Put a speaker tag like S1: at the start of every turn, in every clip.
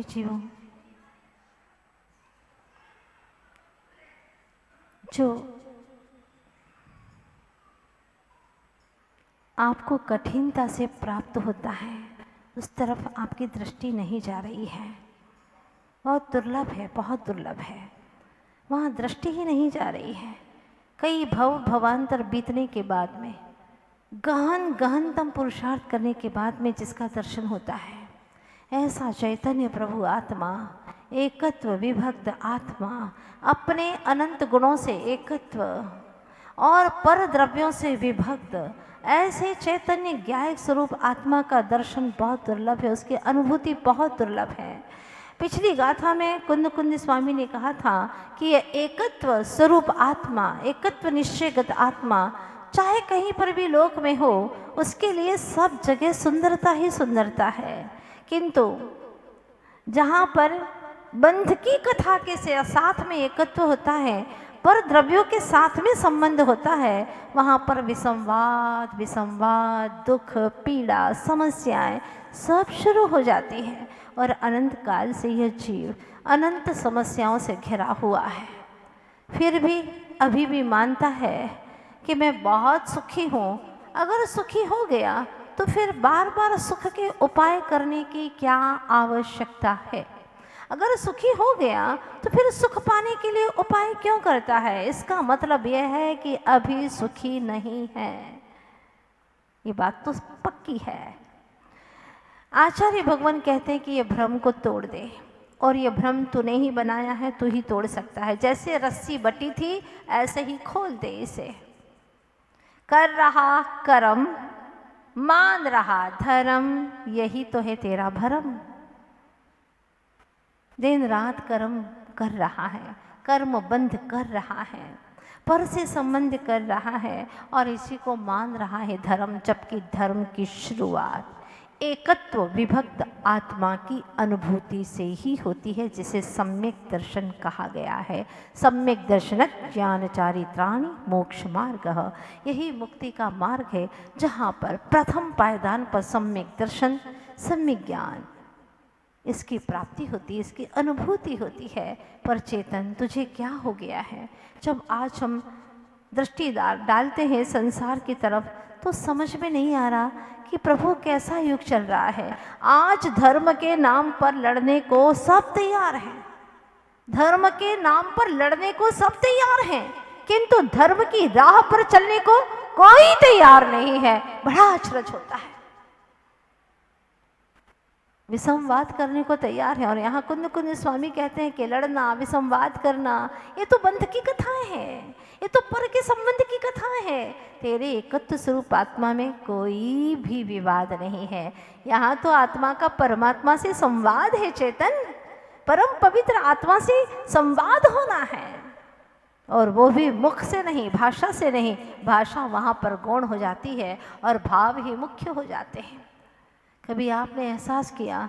S1: जीवों, जो आपको कठिनता से प्राप्त होता है उस तरफ आपकी दृष्टि नहीं जा रही है। बहुत दुर्लभ है, बहुत दुर्लभ है, वहाँ दृष्टि ही नहीं जा रही है। कई भवांतर बीतने के बाद में, गहनतम पुरुषार्थ करने के बाद में जिसका दर्शन होता है, ऐसा चैतन्य प्रभु आत्मा, एकत्व विभक्त आत्मा, अपने अनंत गुणों से एकत्व और पर द्रव्यों से विभक्त, ऐसे चैतन्य ज्ञायक स्वरूप आत्मा का दर्शन बहुत दुर्लभ है, उसकी अनुभूति बहुत दुर्लभ है। पिछली गाथा में कुंद स्वामी ने कहा था कि यह एकत्व स्वरूप आत्मा, एकत्व निश्चयगत आत्मा चाहे कहीं पर भी लोक में हो, उसके लिए सब जगह सुंदरता ही सुंदरता है। किंतु जहाँ पर बंध की कथा के साथ में एकत्व होता है, पर द्रव्यों के साथ में संबंध होता है, वहाँ पर विसंवाद, दुख, पीड़ा, समस्याएं सब शुरू हो जाती हैं। और अनंत काल से यह जीव अनंत समस्याओं से घिरा हुआ है, फिर भी अभी भी मानता है कि मैं बहुत सुखी हूँ। अगर सुखी हो गया तो फिर बार बार सुख के उपाय करने की क्या आवश्यकता है? अगर सुखी हो गया तो फिर सुख पाने के लिए उपाय क्यों करता है? इसका मतलब यह है कि अभी सुखी नहीं है। ये बात तो पक्की है। आचार्य भगवान कहते हैं कि ये भ्रम को तोड़ दे, और ये भ्रम तूने ही बनाया है, तू ही तोड़ सकता है। जैसे रस्सी बटी थी ऐसे ही खोल दे इसे। कर रहा कर्म, मान रहा धर्म, यही तो है तेरा भरम। दिन रात कर्म कर रहा है, कर्म बंध कर रहा है, पर से संबंध कर रहा है और इसी को मान रहा है धर्म, जबकि धर्म की शुरुआत एकत्व विभक्त आत्मा की अनुभूति से ही होती है, जिसे सम्यक दर्शन कहा गया है। सम्यक दर्शन ज्ञान चारित्राणि मोक्ष मार्ग, यही मुक्ति का मार्ग है, जहाँ पर प्रथम पायदान पर सम्यक दर्शन, सम्यक ज्ञान, इसकी प्राप्ति होती है, इसकी अनुभूति होती है। पर चेतन, तुझे क्या हो गया है? जब आज हम दृष्टि डालते हैं संसार की तरफ तो समझ में नहीं आ रहा कि प्रभु कैसा युग चल रहा है। आज धर्म के नाम पर लड़ने को सब तैयार हैं, धर्म के नाम पर लड़ने को सब तैयार हैं, किंतु धर्म की राह पर चलने को कोई तैयार नहीं है। बड़ा अचरज होता है। विसंवाद करने को तैयार है, और यहाँ कुंद स्वामी कहते हैं कि लड़ना, विसंवाद करना, ये तो बंध की कथाएं हैं, ये तो पर के संबंध की कथाएं हैं। तेरे एकत्व स्वरूप आत्मा में कोई भी विवाद नहीं है। यहाँ तो आत्मा का परमात्मा से संवाद है। चेतन, परम पवित्र आत्मा से संवाद होना है, और वो भी मुख से नहीं, भाषा से नहीं। भाषा वहाँ पर गौण हो जाती है और भाव ही मुख्य हो जाते हैं। कभी आपने एहसास किया,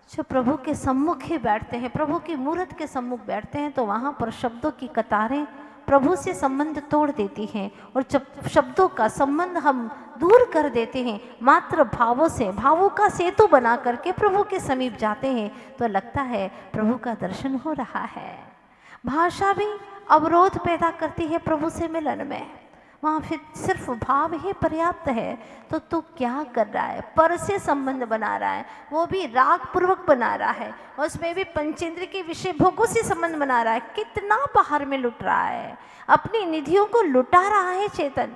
S1: जो प्रभु के सम्मुख ही बैठते हैं, प्रभु की मूर्त के सम्मुख बैठते हैं, तो वहाँ पर शब्दों की कतारें प्रभु से संबंध तोड़ देती हैं, और जब शब्दों का संबंध हम दूर कर देते हैं, मात्र भावों से, भावों का सेतु बना करके प्रभु के समीप जाते हैं, तो लगता है प्रभु का दर्शन हो रहा है। भाषा भी अवरोध पैदा करती है प्रभु से मिलन में, वहाँ फिर सिर्फ भाव ही पर्याप्त है। तो तू क्या कर रहा है? पर से संबंध बना रहा है, वो भी राग पूर्वक बना रहा है, उसमें भी पंचेंद्र के विषय भोगों से संबंध बना रहा है। कितना बाहर में लुट रहा है, अपनी निधियों को लुटा रहा है। चेतन,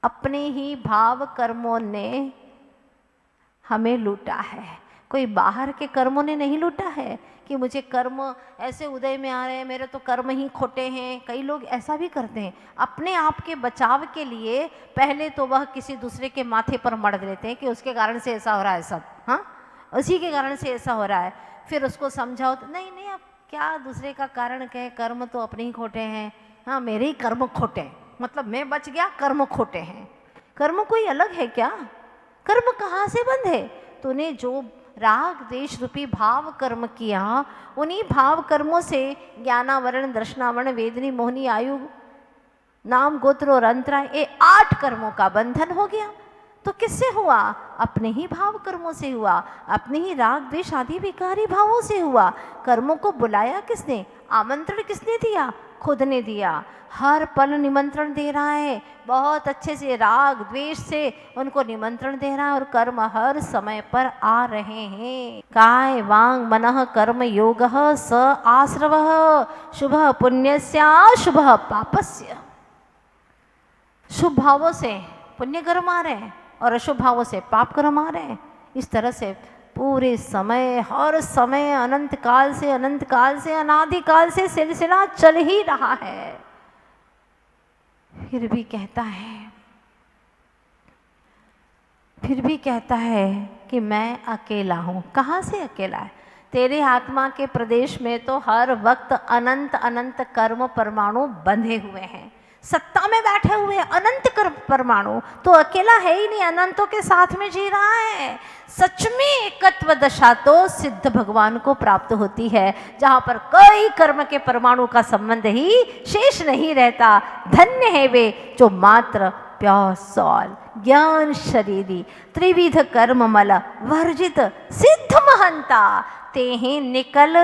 S1: अपने ही भाव कर्मों ने हमें लूटा है, कोई बाहर के कर्मों ने नहीं लूटा है कि मुझे कर्म ऐसे उदय में आ रहे हैं, मेरे तो कर्म ही खोटे हैं। कई लोग ऐसा भी करते हैं, अपने आप के बचाव के लिए पहले तो वह किसी दूसरे के माथे पर मढ़ देते हैं कि उसके कारण से ऐसा हो रहा है सब, हाँ उसी के कारण से ऐसा हो रहा है। फिर उसको समझाओ तो नहीं नहीं, अब क्या दूसरे का कारण कहे, कर्म तो अपने ही खोटे हैं। हाँ, मेरे ही कर्म खोटे हैं, मतलब मैं बच गया, कर्म खोटे हैं। कर्म कोई अलग है क्या? कर्म कहाँ से बंद है? तूने जो राग देश रूपी भाव कर्म किया, उन्हीं भाव कर्मों से ज्ञानावरण, दर्शनावरण, वेदनी, मोहनी, आयु, नाम, गोत्र और अंतरा, ये 8 कर्मों का बंधन हो गया। तो किससे हुआ? अपने ही भाव कर्मों से हुआ, अपने ही राग द्वेष आदि विकारी भावों से हुआ। कर्मों को बुलाया किसने? आमंत्रण किसने दिया? खुद ने दिया। हर पल निमंत्रण दे रहा है, बहुत अच्छे से राग द्वेष से उनको निमंत्रण दे रहा है, और कर्म हर समय पर आ रहे हैं। काय वांग मनः कर्म योगः स आश्रवः शुभ पुण्यस्य शुभ पापस्य। शुभ भावों से पुण्य कर्म आ रहे हैं और अशुभ भावों से पाप कर्म आ रहे हैं। इस तरह से पूरे समय, हर समय, अनंत काल से अनादिकाल से सिलसिला चल ही रहा है। फिर भी कहता है कि मैं अकेला हूँ। कहाँ से अकेला है? तेरे आत्मा के प्रदेश में तो हर वक्त अनंत अनंत कर्म परमाणु बंधे हुए हैं, सत्ता में बैठे हुए अनंत कर्म परमाणु। तो अकेला है ही नहीं, अनंतों के साथ में जी रहा है। सच में एकत्व दशा तो सिद्ध भगवान को प्राप्त होती है, जहाँ पर कई कर्म के परमाणु का संबंध ही शेष नहीं रहता। धन्य है वे जो मात्र प्योर सॉल ज्ञान शरीरी त्रिविध कर्म मल वर्जित सिद्ध महंता तेहि निकल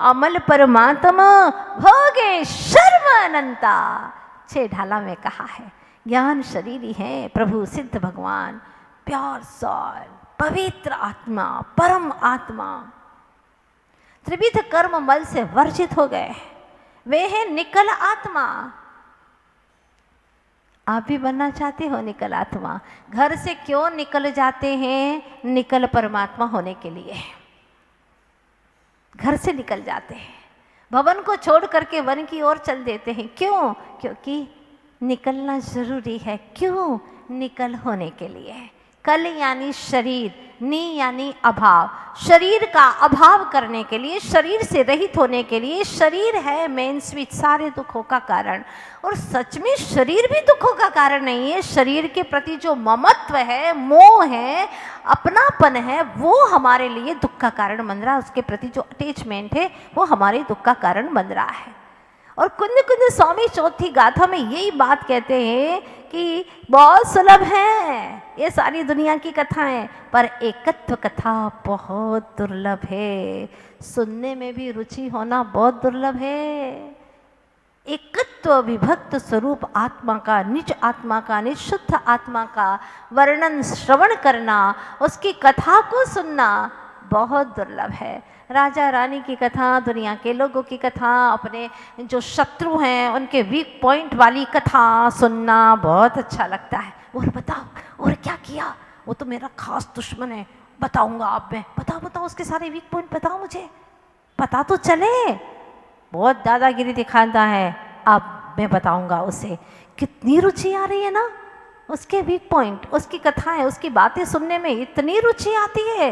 S1: अमल परमात्मा भोगे शर्म अनंता। 6 ढाला में कहा है, ज्ञान शरीरी है प्रभु सिद्ध भगवान, प्योर सॉल, पवित्र आत्मा, परम आत्मा, त्रिविध कर्म मल से वर्जित हो गए। वे हैं निकल आत्मा। आप भी बनना चाहते हो निकल आत्मा? घर से क्यों निकल जाते हैं? निकल परमात्मा होने के लिए घर से निकल जाते हैं, भवन को छोड़ करके वन की ओर चल देते हैं। क्यों? क्योंकि निकलना जरूरी है। क्यों? निकल होने के लिए। कल यानी शरीर, नी यानी अभाव, शरीर का अभाव करने के लिए, शरीर से रहित होने के लिए। शरीर है मेन स्विच सारे दुखों का कारण, और सच में शरीर भी दुखों का कारण नहीं है। शरीर के प्रति जो ममत्व है, मोह है, अपनापन है, वो हमारे लिए दुख का कारण बन रहा है। उसके प्रति जो अटैचमेंट है वो हमारे दुख का कारण बन रहा है। और कुंज कुंज स्वामी चौथी गाथा में यही बात कहते हैं कि बहुत सुलभ है ये सारी दुनिया की कथाएं, पर एकत्व कथा बहुत दुर्लभ है। सुनने में भी रुचि होना बहुत दुर्लभ है। एकत्व विभक्त स्वरूप आत्मा का, निज आत्मा का, निज शुद्ध आत्मा का वर्णन श्रवण करना, उसकी कथा को सुनना बहुत दुर्लभ है। राजा रानी की कथा, दुनिया के लोगों की कथा, अपने जो शत्रु हैं उनके वीक पॉइंट वाली कथा सुनना बहुत अच्छा लगता है। और बताओ और क्या किया, वो तो मेरा खास दुश्मन है, बताऊंगा आप में, बताओ उसके सारे वीक पॉइंट बताओ, मुझे पता तो चले। बहुत दादागिरी दिखाता है, अब मैं बताऊंगा उसे। कितनी रुचि आ रही है ना उसके वीक पॉइंट, उसकी कथाएं, उसकी बातें सुनने में इतनी रुचि आती है।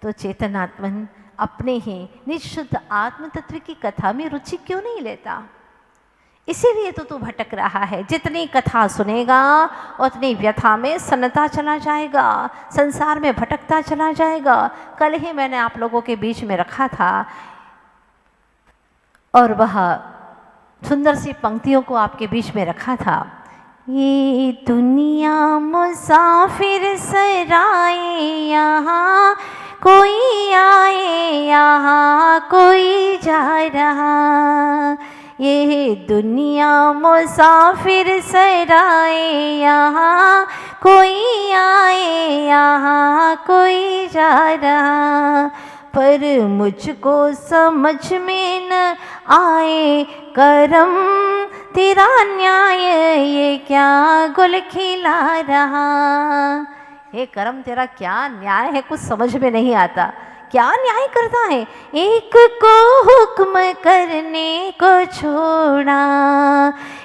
S1: तो चेतनात्मन अपने ही निशुद्ध आत्म तत्व की कथा में रुचि क्यों नहीं लेता? इसीलिए तो तू भटक रहा है। जितनी कथा सुनेगा उतनी व्यथा में सन्नता चला जाएगा, संसार में भटकता चला जाएगा। कल ही मैंने आप लोगों के बीच में रखा था और वह सुंदर सी पंक्तियों को आपके बीच में रखा था। ये दुनिया मुसाफिर सराय, यहाँ कोई आए यहाँ कोई जा रहा। ये दुनिया मुसाफिर सराय, यहाँ कोई आए यहाँ कोई जा रहा। पर मुझको समझ में न आए करम तेरा न्याय, ये क्या गुल खिला रहा। हे करम तेरा क्या न्याय है, कुछ समझ में नहीं आता। क्या न्याय करता है? एक को हुक्म करने को छोड़ा,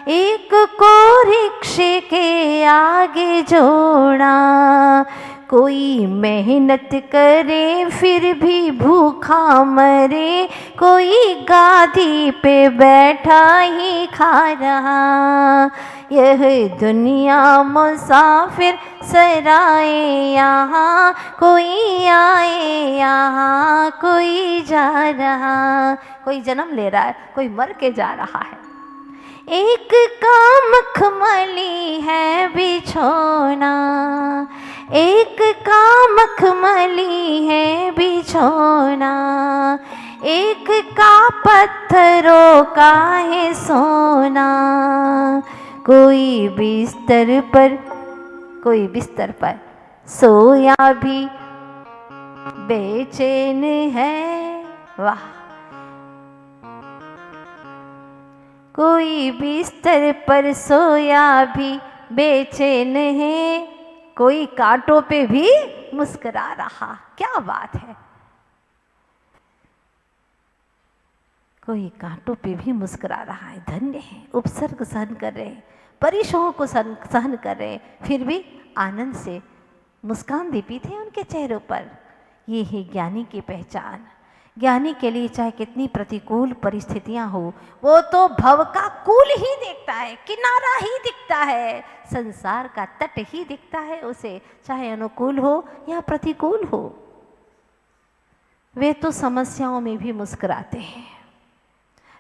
S1: एक को रिक्शे के आगे जोड़ा। कोई मेहनत करे फिर भी भूखा मरे, कोई गादी पे बैठा ही खा रहा। यह दुनिया मुसाफिर सराय, यहाँ कोई आए यहाँ कोई जा रहा। कोई जन्म ले रहा है, कोई मर के जा रहा है। एक का मखमली है बिछोना, एक का मखमली है बिछोना, एक का पत्थरों का है सोना। कोई बिस्तर पर सोया भी बेचैन है। वाह। कोई बिस्तर पर सोया भी बेचैन है, कोई कांटों पे भी मुस्कुरा रहा। क्या बात है। कोई कांटों पे भी मुस्कुरा रहा है। धन्य है। उपसर्ग सहन कर रहे हैं, परिशों को सहन कर रहे हैं, फिर भी आनंद से मुस्कान दीपित है उनके चेहरों पर। ये है ज्ञानी की पहचान। ज्ञानी के लिए चाहे कितनी प्रतिकूल परिस्थितियां हो, वो तो भव का कूल ही देखता है, किनारा ही दिखता है, संसार का तट ही दिखता है उसे, चाहे अनुकूल हो या प्रतिकूल हो। वे तो समस्याओं में भी मुस्कुराते हैं।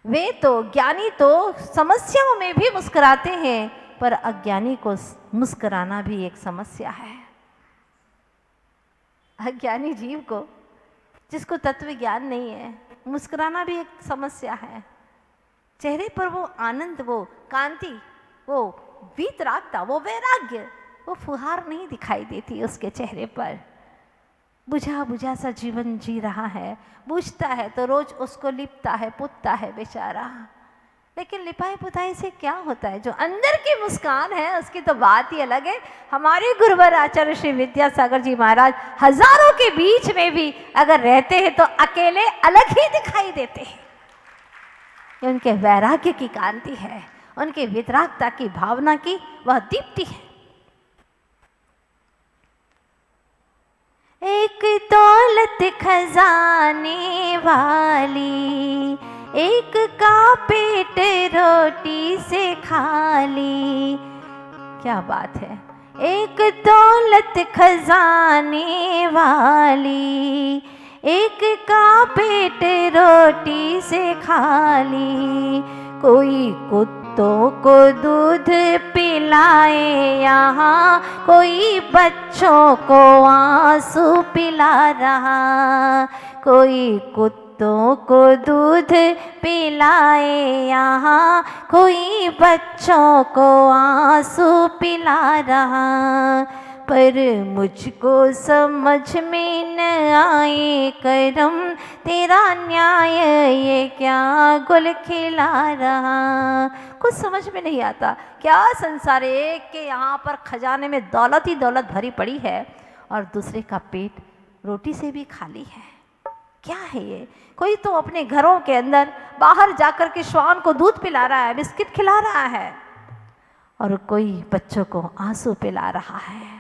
S1: वे तो ज्ञानी तो समस्याओं में भी मुस्कुराते हैं, पर अज्ञानी को मुस्कुराना भी एक समस्या है। अज्ञानी जीव को, जिसको तत्व ज्ञान नहीं है, मुस्कुराना भी एक समस्या है। चेहरे पर वो आनंद, वो कांति, वो वीतरागता, वो वैराग्य, वो फुहार नहीं दिखाई देती उसके चेहरे पर। बुझा बुझा सा जीवन जी रहा है, बुझता है तो रोज उसको लिपता है, पुतता है बेचारा। लेकिन लिपाई पुताई से क्या होता है? जो अंदर की मुस्कान है उसकी तो बात ही अलग है। हमारे गुरुवर आचार्य श्री विद्यासागर जी महाराज हजारों के बीच में भी अगर रहते हैं तो अकेले अलग ही दिखाई देते हैं। ये उनके वैराग्य की कांति है, उनके वितरागता की भावना की वह दीप्ति है। एक दौलत खजाने वाली, एक का पेट रोटी से खाली। क्या बात है। एक दौलत खजाने वाली, एक का पेट रोटी से खाली। कोई कुत्तों को दूध पिलाए यहाँ, कोई बच्चों को आंसू पिला रहा। कोई कुत्तों को दूध पिलाए यहाँ, कोई बच्चों को आंसू पिला रहा। पर मुझको समझ में न आए करम, तेरा न्याय ये क्या गुल खिला रहा। कुछ समझ में नहीं आता। क्या संसार, एक के यहाँ पर खजाने में दौलत ही दौलत भरी पड़ी है और दूसरे का पेट रोटी से भी खाली है। क्या है ये? कोई तो अपने घरों के अंदर बाहर जाकर के श्वान को दूध पिला रहा है, बिस्किट खिला रहा है, और कोई बच्चों को आंसू पिला रहा है।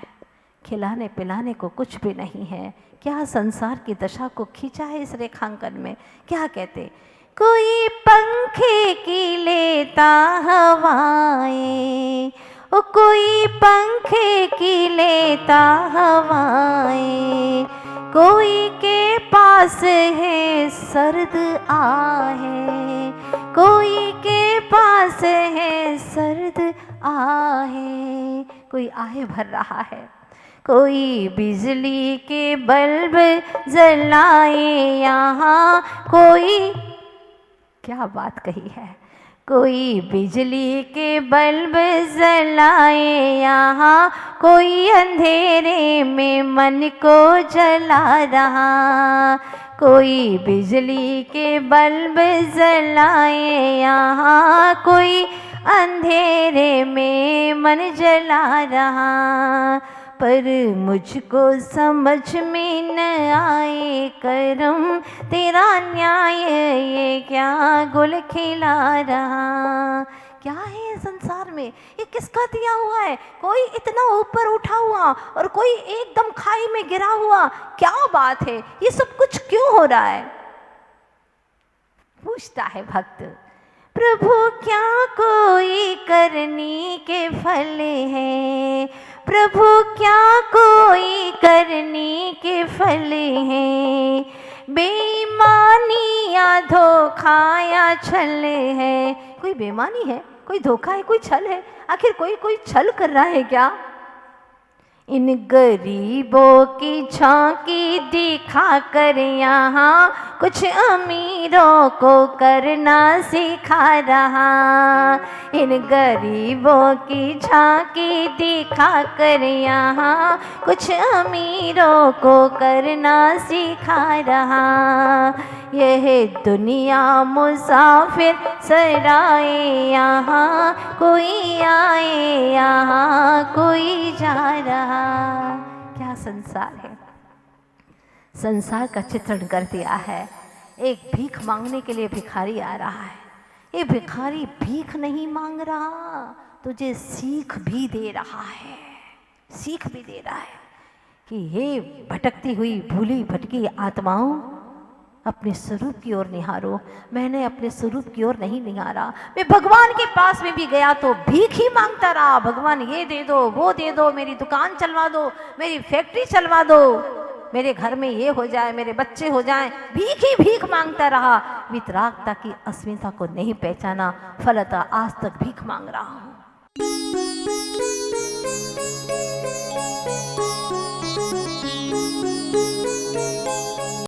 S1: खिलाने पिलाने को कुछ भी नहीं है। क्या संसार की दशा को खींचा है इस रेखांकन में। क्या कहते? कोई पंखे की लेता हवाएं, ओ कोई पंखे की लेता हवाएं, कोई के पास है सर्द आहें, कोई के पास है सर्द आहें। कोई आहे भर रहा है, कोई बिजली के बल्ब जलाए यहाँ, कोई, क्या बात कही है, कोई बिजली के बल्ब जलाए यहाँ, कोई अंधेरे में मन को जला रहा। कोई बिजली के बल्ब जलाए यहाँ, कोई अंधेरे में मन जला रहा। पर मुझको समझ में न आए करम, तेरा न्याय ये क्या गुल खिला रहा। क्या है संसार में? ये किसका दिया हुआ है? कोई इतना ऊपर उठा हुआ और कोई एकदम खाई में गिरा हुआ। क्या बात है? ये सब कुछ क्यों हो रहा है? पूछता है भक्त। प्रभु क्या कोई करनी के फल है, प्रभु क्या कोई करनी के फल है, बेईमानी या धोखा या छल है। कोई बेईमानी है, कोई धोखा है, कोई छल है? आखिर कोई छल कर रहा है क्या? इन गरीबों की झांकी दिखा कर यहाँ कुछ अमीरों को करना सिखा रहा। इन गरीबों की झांकी दिखा कर यहाँ कुछ अमीरों को करना सिखा रहा। यह दुनिया मुसाफिर सराय, यहाँ कोई आए यहाँ कोई जा रहा। क्या संसार है! संसार का चित्रण कर दिया है। एक भीख मांगने के लिए भिखारी आ रहा है। ये भिखारी भीख नहीं मांग रहा, तुझे सीख भी दे रहा है। सीख भी दे रहा है कि हे भटकती हुई भूली भटकी आत्माओं, अपने स्वरूप की ओर निहारो। मैंने अपने स्वरूप की ओर नहीं निहारा। मैं भगवान के पास में भी गया तो भीख ही मांगता रहा। भगवान ये दे दो, वो दे दो, मेरी दुकान चलवा दो, मेरी फैक्ट्री चलवा दो, मेरे घर में ये हो जाए, मेरे बच्चे हो जाएं। भीख ही भीख मांगता रहा। वितरागता की अस्मिता को नहीं पहचाना, फलतः आज तक भीख मांग रहा हूँ।